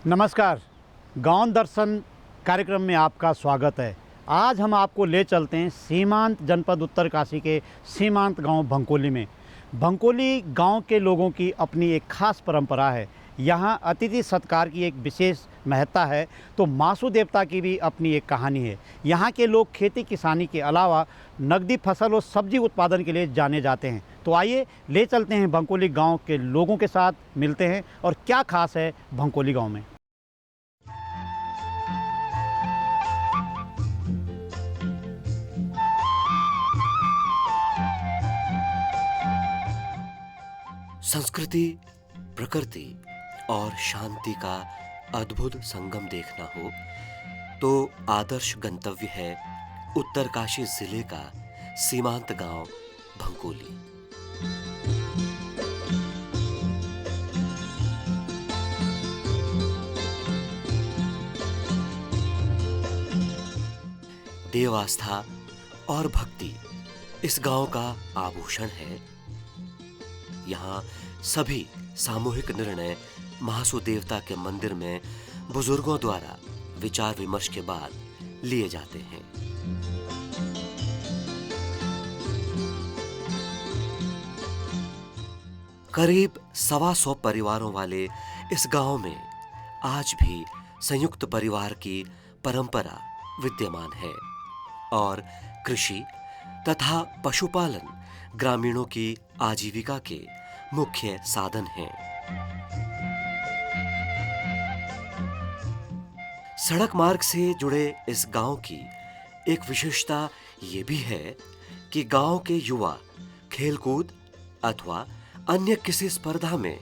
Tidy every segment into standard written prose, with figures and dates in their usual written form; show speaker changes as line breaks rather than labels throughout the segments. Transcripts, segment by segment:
नमस्कार। गांव दर्शन कार्यक्रम में आपका स्वागत है। आज हम आपको ले चलते हैं सीमांत जनपद उत्तरकाशी के सीमांत गांव भंकोली में। भंकोली गांव के लोगों की अपनी एक खास परंपरा है। यहां अतिथि सत्कार की एक विशेष महत्ता है, तो मासू देवता की भी अपनी एक कहानी है। यहां के लोग खेती किसानी के अलावा नकदी फसल और सब्जी उत्पादन के लिए जाने जाते हैं। तो आइए ले चलते हैं भंकोली गांव के लोगों के साथ, मिलते हैं और क्या खास है भंकोली गांव में।
संस्कृति, प्रकृति और शांति का अद्भुत संगम देखना हो तो आदर्श गंतव्य है उत्तरकाशी जिले का सीमांत गांव भंकोली। देव आस्था और भक्ति इस गांव का आभूषण है। यहाँ सभी सामूहिक निर्णय महासू देवता के मंदिर में बुजुर्गों द्वारा विचार विमर्श के बाद लिए जाते हैं। करीब 125 परिवारों वाले इस गांव में आज भी संयुक्त परिवार की परंपरा विद्यमान है और कृषि तथा पशुपालन ग्रामीणों की आजीविका के मुख्य साधन हैं। सड़क मार्ग से जुड़े इस गांव की एक विशेषता ये भी है कि गांव के युवा खेलकूद अथवा अन्य किसी स्पर्धा में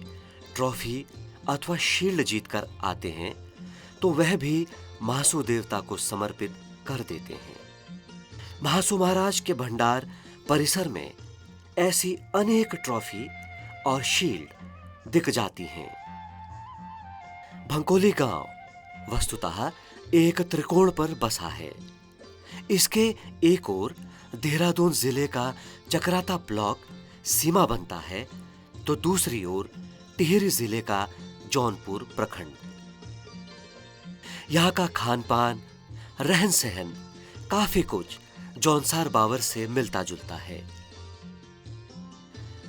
ट्रॉफी अथवा शील्ड जीतकर आते हैं तो वह भी महासू देवता को समर्पित कर देते हैं। महासू महाराज के भंडार परिसर में ऐसी अनेक ट्रॉफी और शील्ड दिख जाती हैं। भंकोली गांव वस्तुतः एक त्रिकोण पर बसा है। इसके एक ओर देहरादून जिले का चकराता ब्लॉक सीमा बनता है तो दूसरी ओर टिहरी जिले का जौनपुर प्रखंड। यहाँ का खान पान रहन सहन काफी कुछ जौनसार बावर से मिलता जुलता है।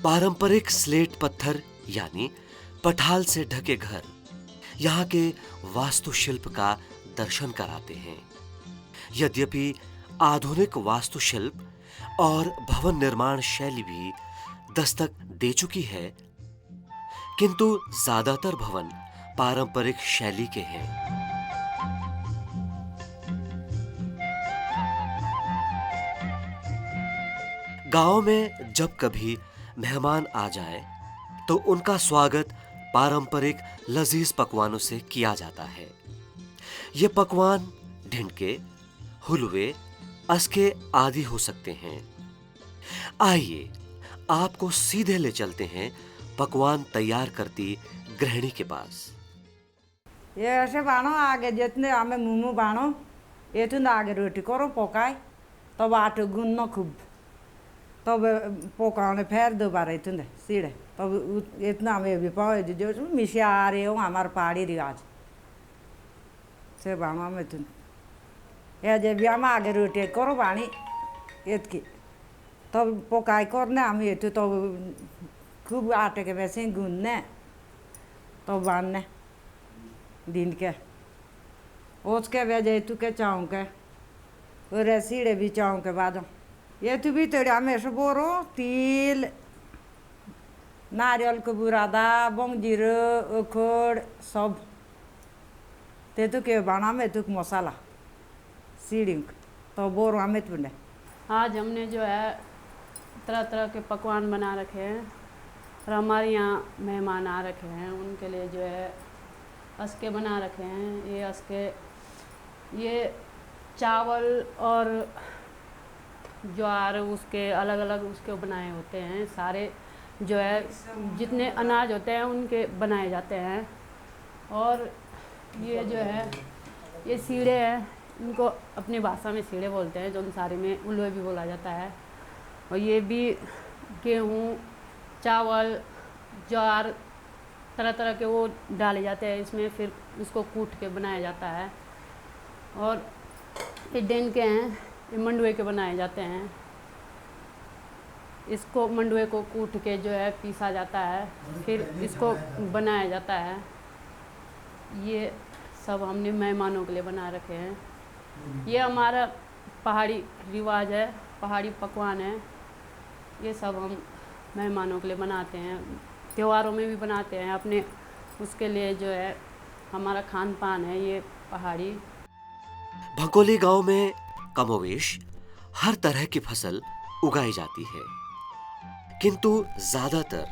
पारंपरिक स्लेट पत्थर यानी पठाल से ढके घर यहाँ के वास्तुशिल्प का दर्शन कराते हैं। यद्यपि आधुनिक वास्तुशिल्प और भवन निर्माण शैली भी दस्तक दे चुकी है, किंतु ज्यादातर भवन पारंपरिक शैली के हैं। गांव में जब कभी मेहमान आ जाए तो उनका स्वागत पारंपरिक लजीज पकवानों से किया जाता है। ये पकवान ढिंडके, हुलवे, अस्के आदि हो सकते हैं। आइए आपको सीधे ले चलते हैं पकवान तैयार करती गृहिणी के पास।
ये ऐसे बानो आगे जितने हमें मुमु बानो ये तो आगे रोटी करो पकाए तब आटे गूंदना खूब तब पकाने फिर दोबारा इतने सीढ़े तब इतना हमें भी पाओ जो मिशिया आ रहे हो हमारे पहाड़ी रिवाज से बानो में तुम ये जब भी हम आगे रोटी करो बानी इतकी तब पकाए करने हम ये तो खूब आटे के वैसे ही गूंदने तब बांधने दिन के उसके वजह तू के चाहूँ के और सीढ़े भी चाहूँ के बाद ये तो भी तेरे हमेशा बोरो तिल नारियल को बुरादा बंजीर उखड़ सब ते तो के बना में तो मसाला सीढ़ी तो बोरो हमें तो बने।
आज हमने जो है तरह तरह के पकवान बना रखे हैं और हमारे यहाँ मेहमान आ रखे हैं उनके लिए जो है अस्के बना रखे हैं। ये अस्के ये चावल और ज्वार उसके अलग अलग उसके बनाए होते हैं। सारे जो है जितने अनाज होते हैं उनके बनाए जाते हैं। और ये जो है ये सीढ़े हैं, इनको अपनी भाषा में सीढ़े बोलते हैं, जौनसारी में उल्वे भी बोला जाता है। और ये भी गेहूँ, चावल, ज्वार तरह तरह के वो डाले जाते हैं इसमें, फिर उसको कूट के बनाया जाता है। और ये डेन के हैं, ये मंडुए के बनाए जाते हैं। इसको मंडुए को कूट के जो है पीसा जाता है, फिर इसको बनाया जाता है। ये सब हमने मेहमानों के लिए बना रखे हैं। ये हमारा पहाड़ी रिवाज है, पहाड़ी पकवान है। ये सब हम मेहमानों के लिए बनाते हैं, त्योहारों में भी बनाते हैं अपने, उसके लिए जो है हमारा खान पान है ये पहाड़ी।
भंकोली गांव में कमोवेश हर तरह की फसल उगाई जाती है, किंतु ज्यादातर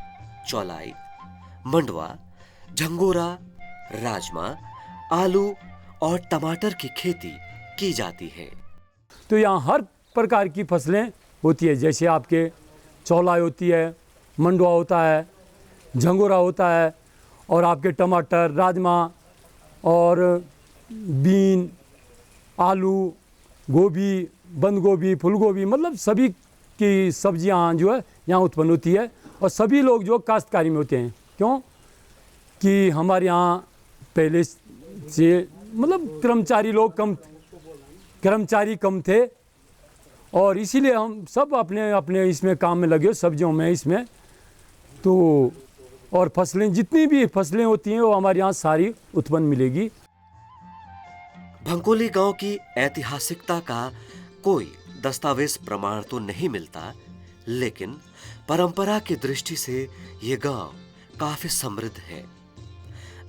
चौलाई, मंडवा, झंगोरा, राजमा, आलू और टमाटर की खेती की जाती है।
तो यहाँ हर प्रकार की फसलें होती है, जैसे आपके चौलाई होती है, मंडवा होता है, झंगोरा होता है, और आपके टमाटर, राजमा और बीन, आलू, गोभी, बंद गोभी, फूल गोभी, मतलब सभी की सब्जियाँ जो है यहाँ उत्पन्न होती है। और सभी लोग जो काश्तकारी में होते हैं, क्यों कि हमारे यहाँ पहले से मतलब कर्मचारी कम थे, और इसीलिए हम सब अपने अपने इसमें काम में लगे, सब्जियों में, इसमें तो। और फसलें, जितनी भी फसलें होती हैं वो हमारे यहाँ सारी उत्पन्न मिलेगी।
भंकोली गांव की ऐतिहासिकता का कोई दस्तावेज प्रमाण तो नहीं मिलता, लेकिन परंपरा की दृष्टि से यह गांव काफी समृद्ध है।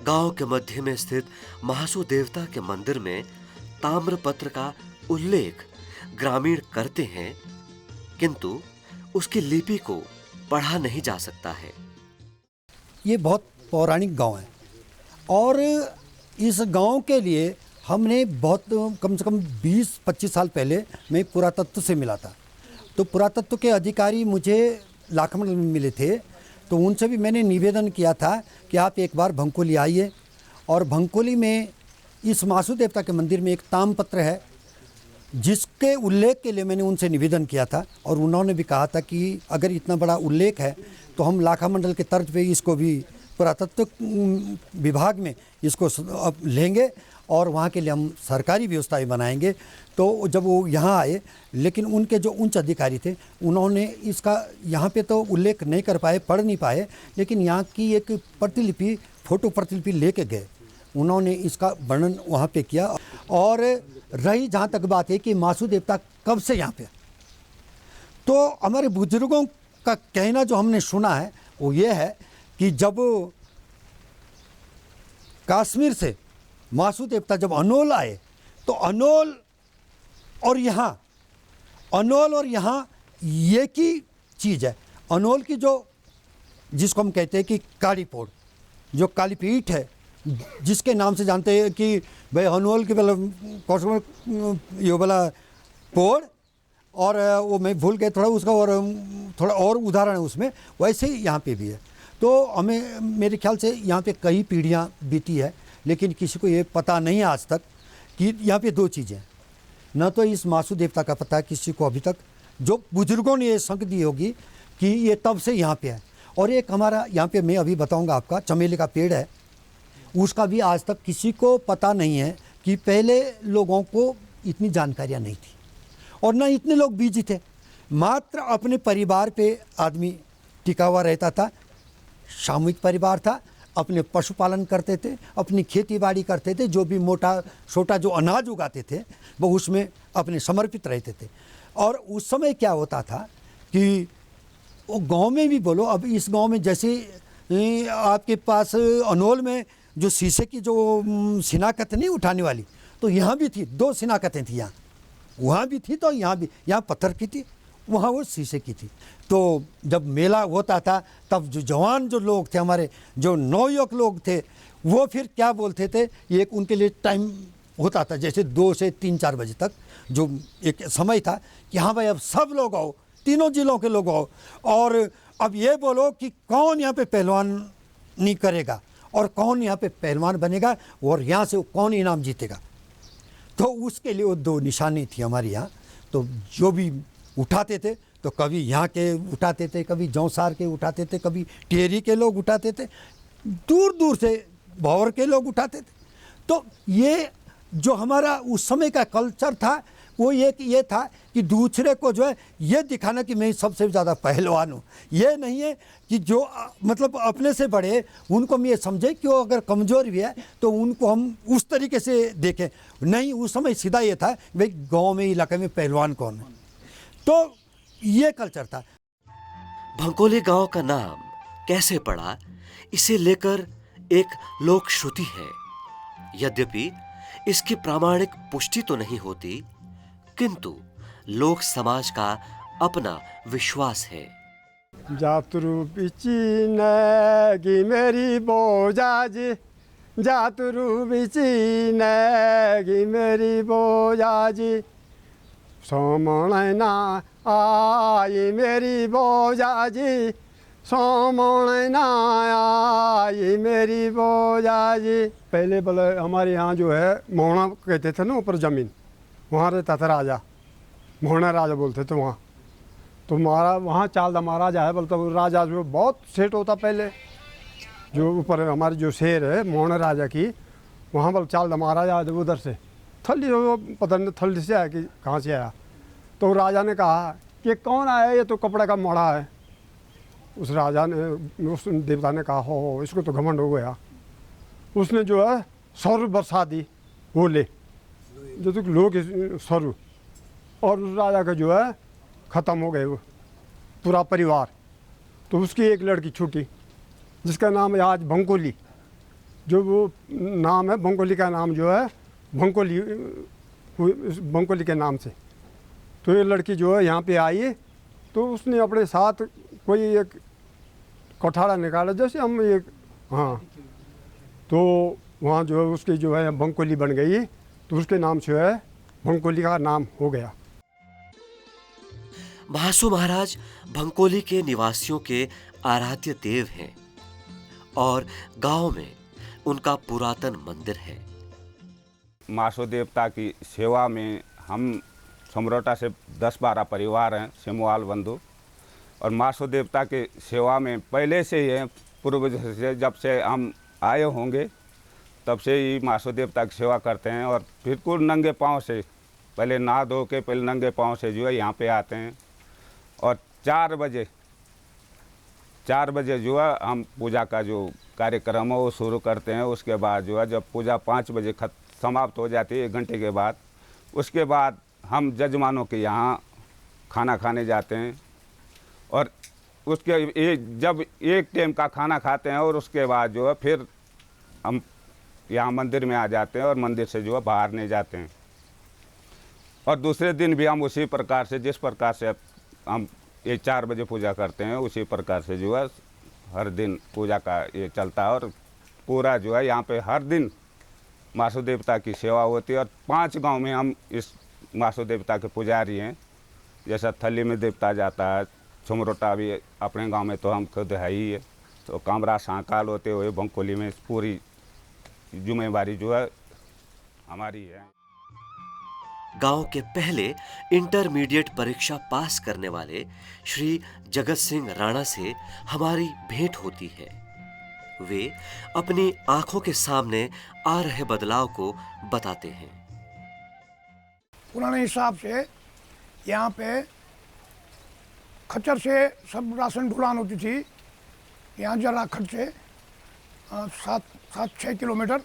गांव के मध्य में स्थित महासू देवता के मंदिर में ताम्रपत्र का उल्लेख ग्रामीण करते हैं, किंतु उसकी लिपि को पढ़ा नहीं जा सकता है।
ये बहुत पौराणिक गांव है, और इस गांव के लिए हमने बहुत कम से कम 20-25 साल पहले मैं पुरातत्व से मिला था। तो पुरातत्व के अधिकारी मुझे लाखमंडल में मिले थे, तो उनसे भी मैंने निवेदन किया था कि आप एक बार भंकोली आइए। और भंकोली में इस मासू देवता के मंदिर में एक ताम्रपत्र है, जिसके उल्लेख के लिए मैंने उनसे निवेदन किया था, और उन्होंने भी कहा था कि अगर इतना बड़ा उल्लेख है तो हम लाखामंडल के तर्ज पे इसको भी पुरातत्व विभाग में इसको लेंगे, और वहाँ के लिए हम सरकारी व्यवस्थाएं बनाएंगे। तो जब वो यहाँ आए, लेकिन उनके जो उच्च अधिकारी थे उन्होंने इसका यहाँ पे तो उल्लेख नहीं कर पाए, पढ़ नहीं पाए, लेकिन यहाँ की एक प्रतिलिपि, फोटो प्रतिलिपि लेके गए, उन्होंने इसका वर्णन वहाँ पे किया। और रही जहाँ तक बात है कि मासू देवता कब से यहाँ पे, तो हमारे बुजुर्गों का कहना जो हमने सुना है वो ये है कि जब कश्मीर से मासू देवता जब अनोल आए, तो अनोल और यहाँ एक ही चीज़ है। अनोल की जो, जिसको हम कहते हैं कि काली पोड़, जो काली पीठ है, जिसके नाम से जानते हैं कि भाई अनोल की ये वाला पोड़, और वो मैं भूल गया थोड़ा उसका, और थोड़ा और उदाहरण है उसमें, वैसे ही यहाँ पे भी है। तो हमें, मेरे ख्याल से यहाँ पे कई पीढ़ियाँ बीती है, लेकिन किसी को ये पता नहीं आज तक कि यहाँ पे दो चीज़ें, न तो इस मासू देवता का पता किसी को अभी तक, जो बुजुर्गों ने ये संक दी होगी कि ये तब से यहाँ पे है। और एक हमारा यहाँ पे मैं अभी बताऊँगा आपका, चमेली का पेड़ है, उसका भी आज तक किसी को पता नहीं है कि पहले लोगों को इतनी जानकारियाँ नहीं थी, और न इतने लोग बिजी थे, मात्र अपने परिवार पे आदमी टिका हुआ रहता था, सामूहिक परिवार था, अपने पशुपालन करते थे, अपनी खेती बाड़ी करते थे, जो भी मोटा छोटा जो अनाज उगाते थे वो उसमें अपने समर्पित रहते थे। और उस समय क्या होता था कि वो गांव में भी बोलो, अब इस गांव में जैसे आपके पास अनोल में जो शीशे की जो शिनाकत नहीं उठाने वाली, तो यहाँ भी थी, 2 शिनाकतें थी यहाँ, वहाँ भी थी, तो यहाँ भी, यहाँ पत्थर की थी, वहाँ वो शीशे की थी। तो जब मेला होता था तब जो जवान जो लोग थे, हमारे जो नवयुवक लोग थे, वो फिर क्या बोलते थे, एक उनके लिए टाइम होता था, जैसे 2 से 3-4 बजे तक जो एक समय था कि हाँ भाई अब सब लोग आओ, तीनों जिलों के लोग आओ, और अब ये बोलो कि कौन यहाँ पे पहलवानी करेगा और कौन यहाँ पे पहलवान बनेगा, और यहाँ से कौन इनाम जीतेगा। तो उसके लिए वो 2 निशानी थी हमारे यहाँ। तो जो भी उठाते थे, तो कभी यहाँ के उठाते थे, कभी जौसार के उठाते थे, कभी टिहरी के लोग उठाते थे, दूर दूर से भंवर के लोग उठाते थे। तो ये जो हमारा उस समय का कल्चर था वो ये था कि दूसरे को जो है ये दिखाना कि मैं सबसे ज़्यादा पहलवान हूँ। ये नहीं है कि जो मतलब अपने से बड़े उनको हम ये समझें कि वो अगर कमज़ोर भी है तो उनको हम उस तरीके से देखें। नहीं, उस समय सीधा ये था भाई गांव में इलाके में पहलवान कौन है। तो ये कल्चर था।
भंकोली गांव का नाम कैसे पड़ा, इसे लेकर एक लोक श्रुति है। यद्यपि इसकी प्रामाणिक पुष्टि तो नहीं होती, किंतु लोक समाज का अपना विश्वास है।
जातरू बिचीनेगी मेरी बोजाजी, जातरू बिचीनेगी मेरी बोजाजी, सोमणना आई मेरी बोजाजी, सोमणना आई मेरी बोजाजी। पहले बोले हमारे यहाँ जो है मोहना कहते थे ना, ऊपर ज़मीन, वहाँ रहता था राजा, मोहना राजा बोलते थे वहाँ। तो हमारा वहाँ चालदा महाराजा है, बोलता वो राजा जो बहुत सेठ होता पहले, जो ऊपर हमारे जो शेर है मोहना राजा की, वहाँ बोल चालदा महाराजा आए उधर से, थल्ली वो पता नहीं थल्ली से आया कि कहाँ से आया। तो राजा ने कहा कि कौन आया, ये तो कपड़े का मोड़ा है। उस राजा ने, उस देवता ने कहा हो इसको तो घमंड हो गया। उसने जो है सौर बरसा दी, वो ले जो तो लोग सौर, और उस राजा का जो है ख़त्म हो गए वो पूरा परिवार। तो उसकी एक लड़की छूटी जिसका नाम है आज भंकोली, जो वो नाम है भंकोली का नाम जो है भंकोली, भंकोली के नाम से। तो ये लड़की जो है यहाँ पे आई, तो उसने अपने साथ कोई एक कोठारा निकाला, जैसे हम एक, हाँ, तो वहाँ जो है उसकी जो है भंकोली बन गई, तो उसके नाम से है भंकोली का नाम हो गया।
महासू महाराज भंकोली के निवासियों के आराध्य देव हैं और गांव में उनका पुरातन मंदिर है।
महासू देवता की सेवा में हम समरोटा से 10-12 परिवार हैं, सिमुआल बंधु, और महासू देवता के सेवा में पहले से ही है, पूर्व से जब से हम आए होंगे तब से ही महासू देवता की सेवा करते हैं। और बिल्कुल नंगे पाँव से, पहले नहा धो के पहले नंगे पाँव से जो है यहाँ पे आते हैं, और 4 बजे जो है हम पूजा का जो कार्यक्रम है वो शुरू करते हैं। उसके बाद जो है जब पूजा 5 बजे समाप्त हो जाती है, 1 घंटे के बाद, उसके बाद हम जजमानों के यहाँ खाना खाने जाते हैं। और उसके जब एक टाइम का खाना खाते हैं और उसके बाद जो है फिर हम यहाँ मंदिर में आ जाते हैं और मंदिर से जो है बाहर नहीं जाते हैं। और दूसरे दिन भी हम उसी प्रकार से, जिस प्रकार से हम ये 4 बजे पूजा करते हैं, उसी प्रकार से जो है हर दिन पूजा का ये चलता है। और पूरा जो है यहाँ पे हर दिन महासू देवता की सेवा होती है। और 5 गांव में हम इस महासू देवता के पुजारी हैं। जैसा थली में देवता जाता है, सुमरोटा भी अपने गांव में तो हम खुद है ही है। तो कामरा सांकाल होते हुए भंकोली में पूरी जिम्मेवारी जो है हमारी है।
गांव के पहले इंटरमीडिएट परीक्षा पास करने वाले श्री जगत सिंह राणा से हमारी भेंट होती है। वे अपनी आंखों के सामने आ रहे बदलाव को बताते हैं।
पुराने हिसाब से यहाँ पे खच्चर से सब राशन ढुलान होती थी। यहाँ जरा खट से 7-6 किलोमीटर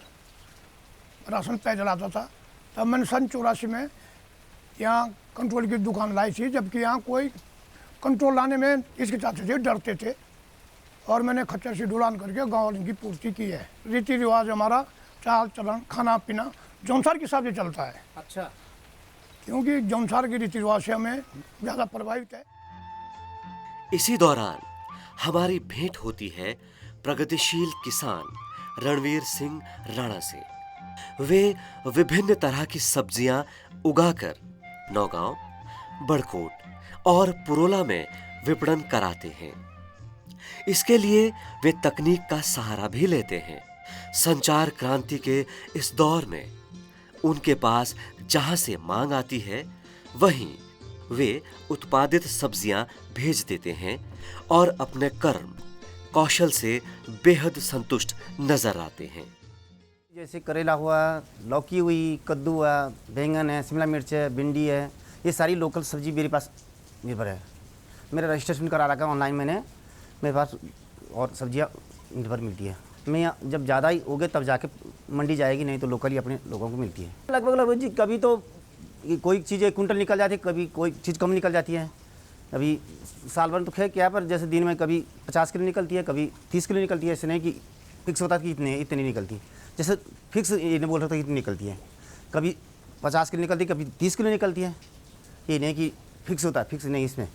राशन पैदल आता था। तब मैंने सन 84 में यहाँ कंट्रोल की दुकान लाई थी, जबकि यहाँ कोई कंट्रोल लाने में हिचकिचाते थे, डरते थे। और मैंने खच्चर से ढुलान करके गाँव वालों की पूर्ति की है। रीति रिवाज हमारा चाल चलन खाना पीना जौनसार के हिसाब से चलता है। अच्छा, क्योंकि जौनसार के रीति रिवाज से हमें ज़्यादा प्रभावित है।
इसी दौरान हमारी भेंट होती है प्रगतिशील किसान रणवीर सिंह राणा से। वे विभिन्न तरह की सब्जियां उगाकर नौगांव, बड़कोट और पुरोला में विपणन कराते हैं। इसके लिए वे तकनीक का सहारा भी लेते हैं। संचार क्रांति के इस दौर में उनके पास जहां से मांग आती है, वहीं वे उत्पादित सब्जियां भेज देते हैं और अपने कर्म कौशल से बेहद संतुष्ट नजर आते हैं।
जैसे करेला हुआ, लौकी हुई, कद्दू हुआ, बैंगन है, शिमला मिर्च है, भिंडी है, ये सारी लोकल सब्जी मेरे पास निर्भर है। मेरा रजिस्ट्रेशन करा रखा ऑनलाइन मैंने, मेरे पास और सब्जियां निर्भर मिलती है। मैं जब ज़्यादा ही होगे तब जाके मंडी जाएगी, नहीं तो लोकली अपने लोगों को मिलती है। लगभग जी कभी तो कोई चीज़ 1 कुंटल निकल जाती है, कभी कोई चीज़ कम निकल जाती है। अभी साल भर तो खैर क्या, पर जैसे दिन में कभी 50 किलो निकलती है, कभी 30 किलो निकलती है। ऐसे नहीं कि फिक्स होता कि इतनी निकलती, जैसे फिक्स ये नहीं बोल सकता इतनी निकलती है। कभी 50 किलो निकलती है, कभी 30 किलो निकलती है। ये नहीं कि फिक्स होता है, फिक्स नहीं इसमें,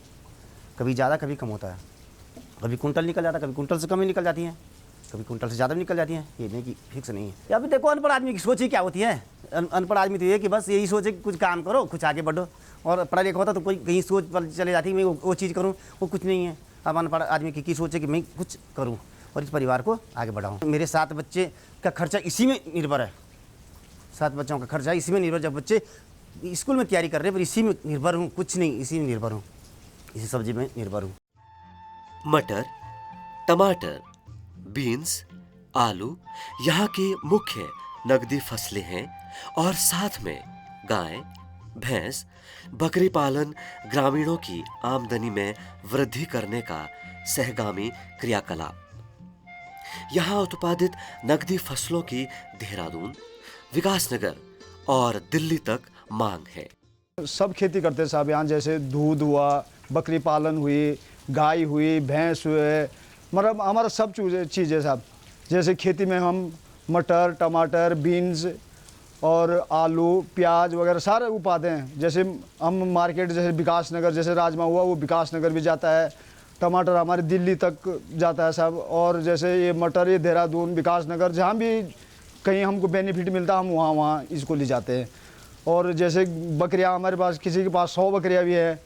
कभी ज़्यादा कभी कम होता है। कभी कुंटल निकल जाता है, कभी कुंटल से कम ही निकल जाती है, कभी कुंटल से ज़्यादा निकल जाती है। ये नहीं कि फिक्स नहीं है। अभी देखो अनपढ़ आदमी की सोच ही क्या होती है। अनपढ़ आदमी तो ये कि बस यही सोचे कि कुछ काम करो, कुछ आगे बढ़ो। और पढ़ा लिखा होता तो कोई कहीं सोच पर चले जाती है मैं वो चीज़ करूँ, वो कुछ नहीं है। अब अनपढ़ आदमी की सोचे कि मैं कुछ करूँ और इस परिवार को आगे बढ़ाऊँ। मेरे 7 बच्चे का खर्चा इसी में निर्भर है। 7 बच्चों का खर्चा इसी में निर्भर, जब बच्चे स्कूल में तैयारी कर रहे हैं पर इसी में निर्भर हूँ, कुछ नहीं, इसी में निर्भर हूँ, इसी सब्जी में निर्भर हूँ।
मटर, टमाटर, बीन्स, आलू यहाँ की मुख्य नकदी फसलें हैं और साथ में गाय, भैंस, बकरी पालन ग्रामीणों की आमदनी में वृद्धि करने का सहगामी क्रियाकलाप। यहाँ उत्पादित नकदी फसलों की देहरादून, विकासनगर और दिल्ली तक मांग है।
सब खेती करते हैं साहब यहाँ, जैसे दूध हुआ, बकरी पालन हुई, गाय हुई, भैंस हुए, मतलब हमारा सब चीज़ है साहब। जैसे खेती में हम मटर, टमाटर, बीन्स और आलू, प्याज वगैरह सारे उपाते हैं। जैसे हम मार्केट, जैसे विकासनगर, जैसे राजमा हुआ वो विकासनगर भी जाता है, टमाटर हमारे दिल्ली तक जाता है साहब। और जैसे ये मटर, ये देहरादून, विकासनगर, जहाँ भी कहीं हमको बेनिफिट मिलता है हम वहाँ इसको ले जाते हैं। और जैसे बकरियाँ हमारे पास, किसी के पास 100 बकरियाँ भी है,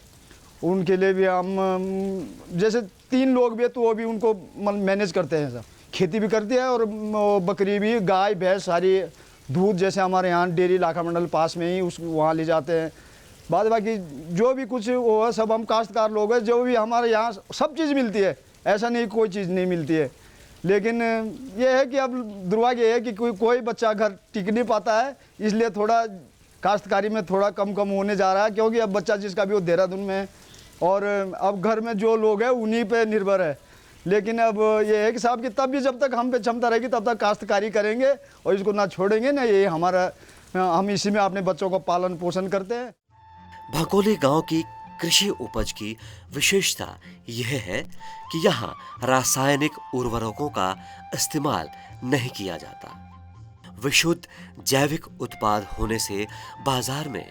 उनके लिए भी हम जैसे 3 लोग भी है तो वो भी उनको मैनेज करते हैं सब। खेती भी करती है और बकरी भी, गाय भैंस सारी, दूध जैसे हमारे यहाँ डेयरी लाखा मंडल पास में ही उस वहाँ ले जाते हैं। बाद बाकी जो भी कुछ वो है सब हम काश्तकार लोग हैं, जो भी हमारे यहाँ सब चीज़ मिलती है, ऐसा नहीं कोई चीज़ नहीं मिलती है। लेकिन ये है कि अब दुर्भाग्य है कि कोई बच्चा घर टिक नहीं पाता है, इसलिए थोड़ा काश्तकारी में थोड़ा कम होने जा रहा है। क्योंकि अब बच्चा जिसका भी वो देहरादून में है और अब घर में जो लोग हैं उन्हीं पे निर्भर है। लेकिन अब ये है कि साहब कि तब भी जब तक हम पे क्षमता रहेगी तब तक काश्तकारी करेंगे और इसको ना छोड़ेंगे ना। ये हमारा, हम इसी में अपने बच्चों को पालन पोषण करते हैं।
भंकोली गांव की कृषि उपज की विशेषता यह है कि यहाँ रासायनिक उर्वरकों का इस्तेमाल नहीं किया जाता। विशुद्ध जैविक उत्पाद होने से बाजार में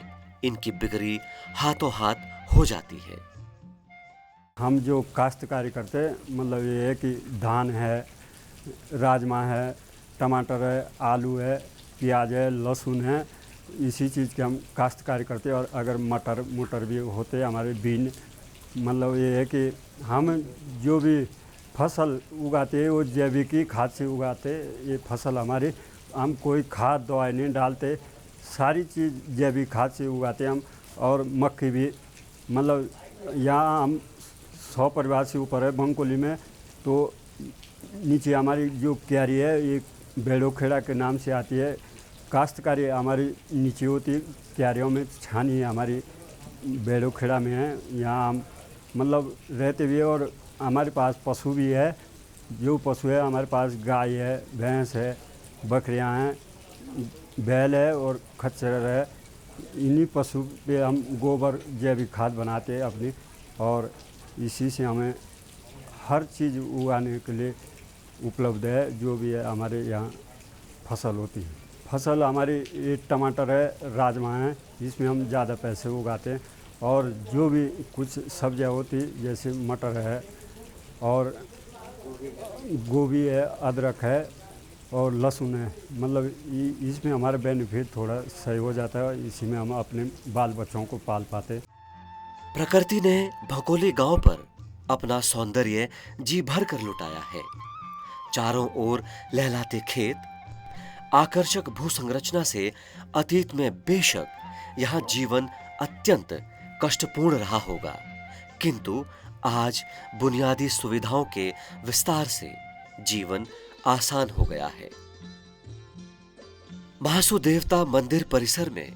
इनकी बिक्री हाथों हाथ हो जाती है।
हम जो काश्तकारी करते हैं, मतलब ये है कि धान है, राजमा है, टमाटर है, आलू है, प्याज है, लहसुन है, इसी चीज़ की हम काश्तकारी करते हैं। और अगर मटर भी होते हैं हमारे बीन, मतलब ये है कि हम जो भी फसल उगाते हैं वो जैविक खाद से उगाते हैं। ये फसल हमारी, हम कोई खाद दवाई नहीं डालते, सारी चीज़ जैविक खाद से उगाते हैं हम। और मक्की भी, मतलब यहाँ हम 100 परिवार से ऊपर है भंकोली में, तो नीचे हमारी जो क्यारी है ये बेड़ोखेड़ा के नाम से आती है। काश्तकारी हमारी नीचे होती, क्यारियों में छानी हमारी बेड़ोखेड़ा में है। यहाँ हम मतलब रहते भी है और हमारे पास पशु भी है। जो पशु है हमारे पास गाय है, भैंस है, बकरियां हैं, बैल है और खच्चर है। इन्हीं पशु पे हम गोबर जैविक खाद बनाते हैं अपनी, और इसी से हमें हर चीज़ उगाने के लिए उपलब्ध है। जो भी है हमारे यहाँ फसल होती है। फसल हमारी ये टमाटर है, राजमा है, इसमें हम ज़्यादा पैसे उगाते हैं। और जो भी कुछ सब्जियाँ होती जैसे मटर है और गोभी है, अदरक है और लहसुन है, मतलब इसमें हमारा बेनिफिट थोड़ा सही हो जाता है। इसी में हम अपने बाल बच्चों को पाल पाते।
प्रकृति ने भंकोली गांव पर अपना सौंदर्य जी भर कर लुटाया है। चारों ओर लहलाते खेत, आकर्षक भूसंरचना से अतीत में बेशक यहाँ जीवन अत्यंत कष्टपूर्ण रहा होगा, किंतु आज बुनियादी सुविधाओं के विस्तार से जीवन आसान हो गया है। महासू देवता मंदिर परिसर में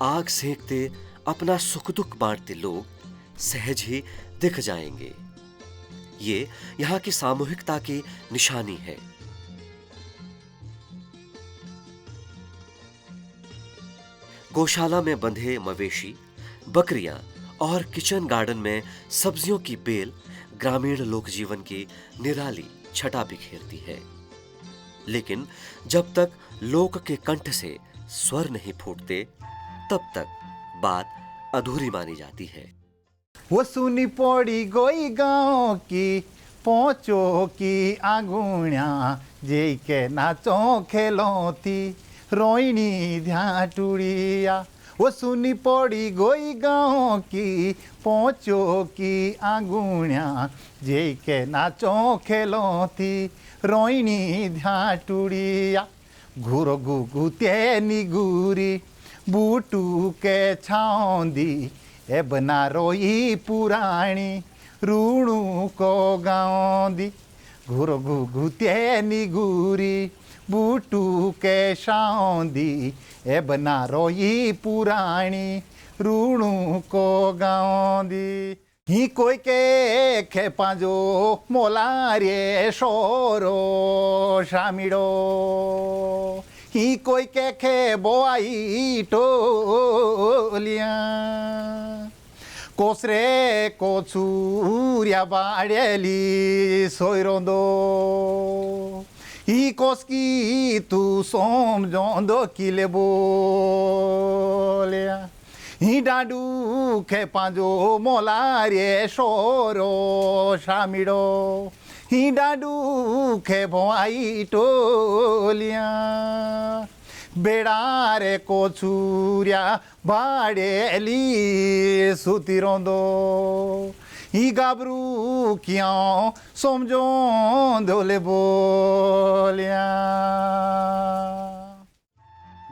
आग सेंकते अपना सुख दुख बांटते लोग सहज ही दिख जाएंगे। ये यहाँ की सामूहिकता की निशानी है। गौशाला में बंधे मवेशी, बकरियां और किचन गार्डन में सब्जियों की बेल ग्रामीण लोक जीवन की निराली छटा बिखेरती है। लेकिन जब तक लोक के कंठ से स्वर नहीं फूटते, तब तक बात अधूरी मानी जाती है।
वो सुनी पड़ी गोई गाँव की पोचो की आगुणिया जे के नाचो खेलो थी रोइनी ध्या टुड़िया। वो सुनी पड़ी गोई गाँव की पोचो की आगुणिया जे के नाचो खेलो थी रोइनी ध्या टुड़िया। घूरो गुगु ते निगुरी बूटू के छाउंदी ए बना रोई पुराणी रूणू को गाँदी। घुर घुघु ते निगुरी बूटू के छाउंदी ए बना रोई पुराणी रूणू को गाँदी। ही कोई के खे पांजो मोलारे शोरो शामिड़ो ही कोई के खे बोआई टोलिया कोसरे कोचूरिया बाड़ेली सोयरोंदो ही कोसकी तू सोम जोंदो किले बोलिया ही डाडू खे पांजो मोलारे शोरो शामिड़ो ही डाडू खे बोआई टोलिया बेड़ारे कोचूरिया बाड़ेली सुतिरोंदो ही गाबरू क्यों समझो दोले बोलिया।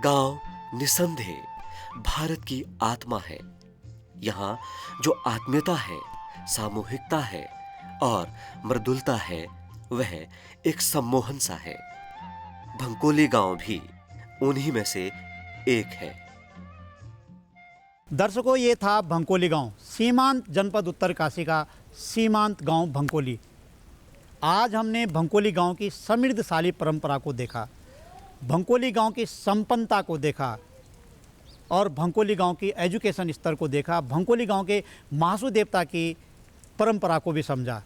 गांव निसंदेह भारत की आत्मा है। यहाँ जो आत्मीयता है, सामूहिकता है और मृदुलता है, वह एक सम्मोहन सा है। भंकोली गांव भी उन्हीं में से एक है।
दर्शकों, ये था भंकोली गांव, सीमांत जनपद उत्तरकाशी का सीमांत गांव भंकोली। आज हमने भंकोली गांव की समृद्धशाली परंपरा को देखा, भंकोली गांव की संपन्नता को देखा और भंकोली गांव की एजुकेशन स्तर को देखा, भंकोली गांव के महासू देवता की परंपरा को भी समझा।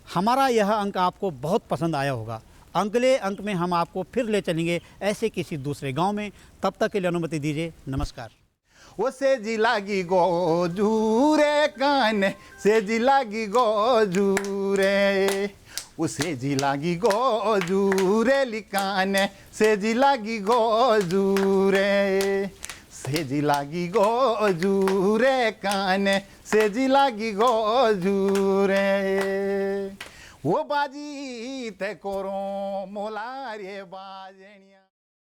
हमारा यह अंक आपको बहुत पसंद आया होगा। अगले अंक में हम आपको फिर ले चलेंगे ऐसे किसी दूसरे गांव में। तब तक के लिए अनुमति दीजिए। नमस्कार।
वो से जी लागी गो जूरे कान से जी लागी गो जूरे उसे जी लागी गो जूरे लिकान से जी लागी गो जूरे से जी लागी गो जूरे कान से जी लागी गो जूरे वो बाजी ते कोरो मोला रे बाजनिया।